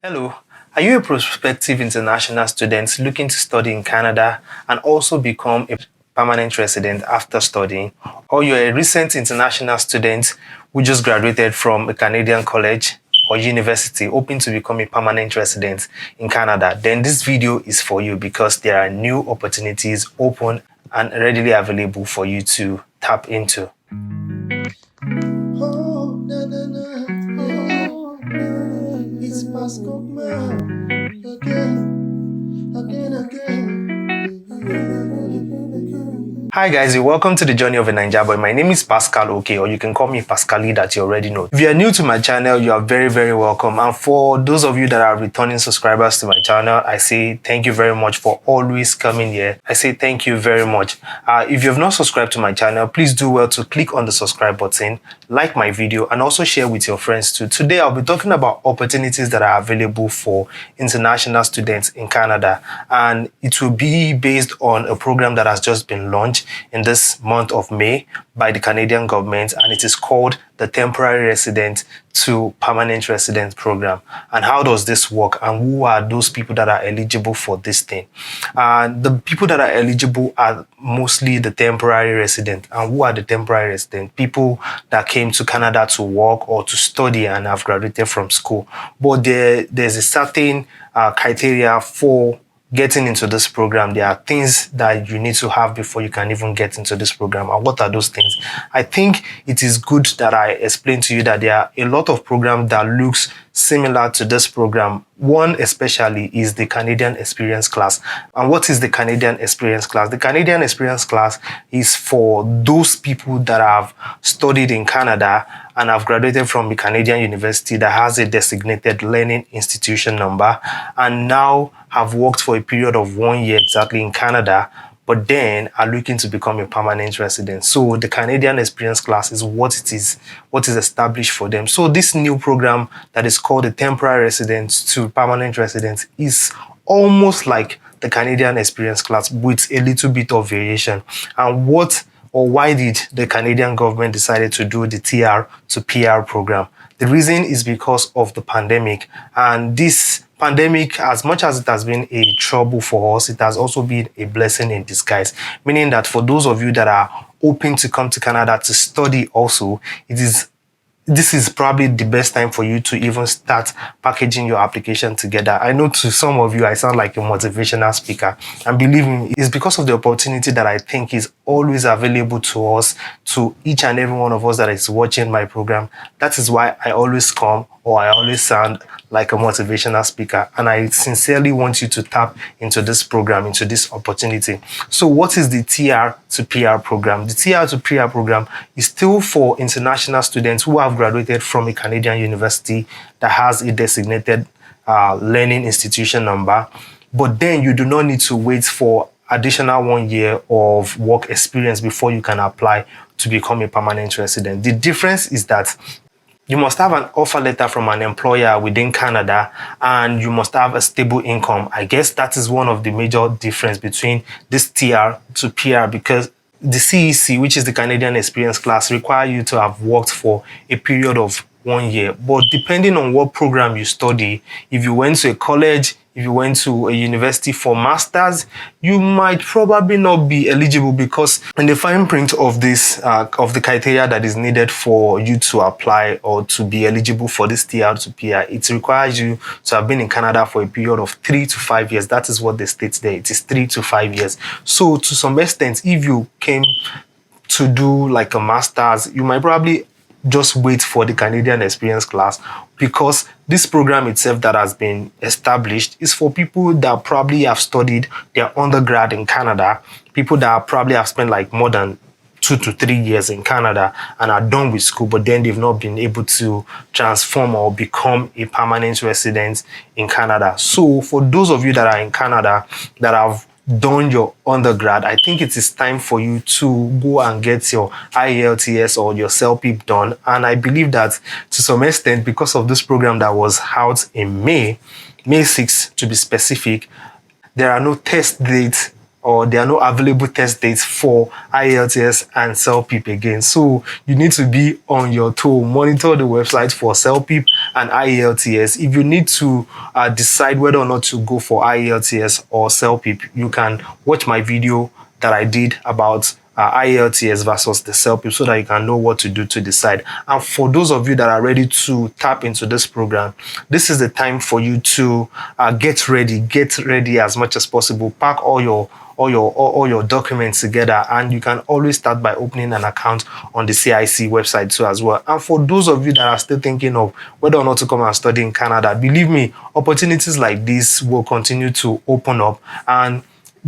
Hello, are you a prospective international student looking to study in Canada and also become a permanent resident after studying? Or you're a recent international student who just graduated from a Canadian college or university hoping to become a permanent resident in Canada? Then this video is for you because there are new opportunities open and readily available for you to tap into. Oh, na, na, na. Oh, it's Pascal again. Hi guys, welcome to the journey of a Naija boy. My name is Pascal OK, or you can call me Pascali that you already know. If you are new to my channel, you are very welcome. And for those of you that are returning subscribers to my channel, I say thank you very much for always coming here. I say thank you very much. If you have not subscribed to my channel, please do well to click on the subscribe button, like my video, and also share with your friends too. Today, I'll be talking about opportunities that are available for international students in Canada, and it will be based on a program that has just been launched in this month of May by the Canadian government, and it is called the Temporary Resident to Permanent Resident Program. And how does this work, and who are those people that are eligible for this thing? The people that are eligible are mostly the temporary resident. And who are the temporary resident? People that came to Canada to work or to study and have graduated from school. But there's a certain criteria for getting into this program. There are things that you need to have before you can even get into this program. And what are those things? I think it is good that I explain to you that there are a lot of programs that looks similar to this program. One especially is the Canadian Experience Class. And what is the Canadian Experience Class? The Canadian Experience Class is for those people that have studied in Canada and have graduated from the Canadian university that has a designated learning institution number and now have worked for a period of 1 year exactly in Canada, but then are looking to become a permanent resident. So the Canadian Experience Class is what is established for them. So this new program that is called the Temporary Residents to Permanent Residents is almost like the Canadian Experience Class with a little bit of variation. And why did the Canadian government decided to do the TR to PR program? The reason is because of the pandemic. And this pandemic, as much as it has been a trouble for us, it has also been a blessing in disguise. Meaning that for those of you that are hoping to come to Canada to study also, this is probably the best time for you to even start packaging your application together. I know to some of you, I sound like a motivational speaker. And believe me, it's because of the opportunity that I think is always available to us, to each and every one of us that is watching my program. That is why I always come, or I always sound like a motivational speaker. And I sincerely want you to tap into this program, into this opportunity. So what is the TR to PR program? The TR to PR program is still for international students who have graduated from a Canadian university that has a designated learning institution number. But then you do not need to wait for additional 1 year of work experience before you can apply to become a permanent resident. The difference is that you must have an offer letter from an employer within Canada, and you must have a stable income. I guess that is one of the major difference between this TR to PR, because the CEC, which is the Canadian Experience Class, require you to have worked for a period of 1 year. But depending on what program you study, if you went to a college, if you went to a university for masters, you might probably not be eligible, because in the fine print of this of the criteria that is needed for you to apply or to be eligible for this TR to PR, it requires you to have been in Canada for a period of 3 to 5 years. That is what they state there. It is 3 to 5 years. So to some extent, if you came to do like a master's, you might probably just wait for the Canadian Experience Class, because this program itself that has been established is for people that probably have studied their undergrad in Canada, people that probably have spent like more than 2 to 3 years in Canada and are done with school, but then they've not been able to transform or become a permanent resident in Canada. So for those of you that are in Canada that have done your undergrad, I think it is time for you to go and get your IELTS or your CELPIP done. And I believe that to some extent, because of this program that was out in May 6th to be specific, there are no test dates or there are no available test dates for IELTS and CELPIP again. So you need to be on your toe, monitor the website for CELPIP and IELTS. If you need to decide whether or not to go for IELTS or CELPIP, you can watch my video that I did about IELTS versus the CELPIP so that you can know what to do to decide. And for those of you that are ready to tap into this program, this is the time for you to get ready as much as possible. Pack all your documents together, and you can always start by opening an account on the CIC website too as well. And for those of you that are still thinking of whether or not to come and study in Canada, believe me, opportunities like this will continue to open up. And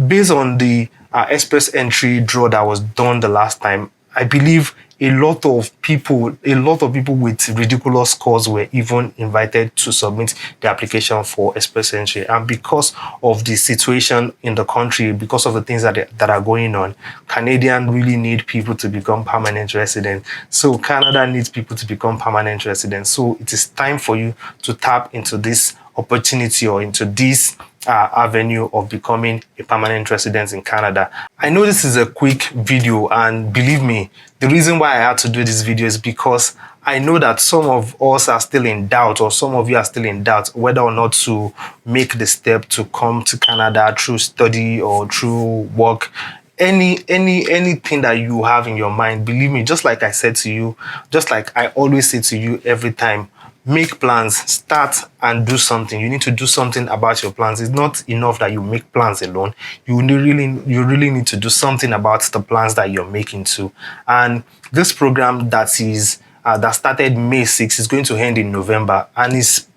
based on the express entry draw that was done the last time, I believe a lot of people with ridiculous scores were even invited to submit the application for express entry. And because of the situation in the country, because of the things that are going on, Canadians really need people to become permanent residents. So Canada needs people to become permanent residents. So it is time for you to tap into this opportunity or into this avenue of becoming a permanent resident in Canada. I know this is a quick video, and believe me, the reason why I had to do this video is because I know that some of us are still in doubt, or some of you are still in doubt whether or not to make the step to come to Canada through study or through work. Anything that you have in your mind, believe me, just like I said to you, just like I always say to you every time, make plans, start and do something. You need to do something about your plans. It's not enough that you make plans alone. You really need to do something about the plans that you're making too. And this program that started May 6th is going to end in November, and it's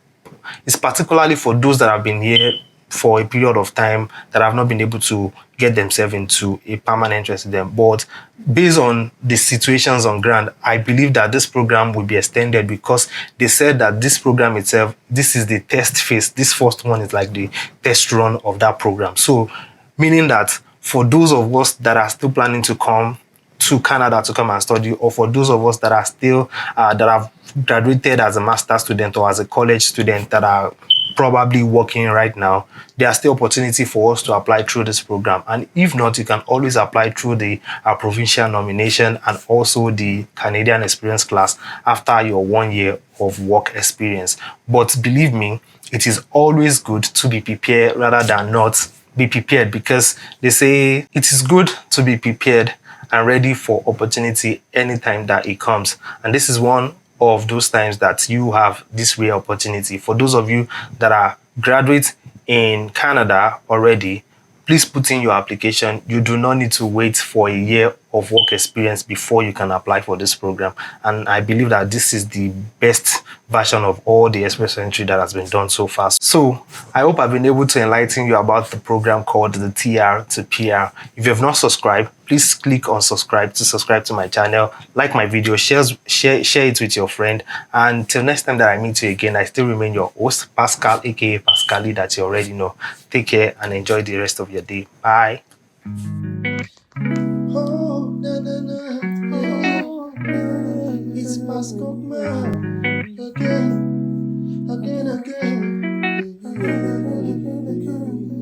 particularly for those that have been here for a period of time that have not been able to get themselves into a permanent resident. But based on the situations on ground, I believe that this program will be extended, because they said that this program itself, this is the test phase. This first one is like the test run of that program. So meaning that for those of us that are still planning to come to Canada to come and study, or for those of us that are still that have graduated as a master's student or as a college student that are probably working right now, there are still opportunity for us to apply through this program. And if not, you can always apply through the provincial nomination and also the Canadian experience class after your 1 year of work experience. But believe me, it is always good to be prepared rather than not be prepared, because they say it is good to be prepared and ready for opportunity anytime that it comes. And this is one of those times that you have this rare opportunity. For those of you that are graduates in Canada already, please put in your application. You do not need to wait for a year of work experience before you can apply for this program. And I believe that this is the best version of all the express entry that has been done so far. So I hope I've been able to enlighten you about the program called the TR to PR. If you have not subscribed, please click on subscribe to subscribe to my channel, like my video, share it with your friend. And till next time that I meet you again, I still remain your host, Pascal, aka Pascali, that you already know. Take care and enjoy the rest of your day. Bye. Oh, na, na, na. Oh, it's Pascal, man.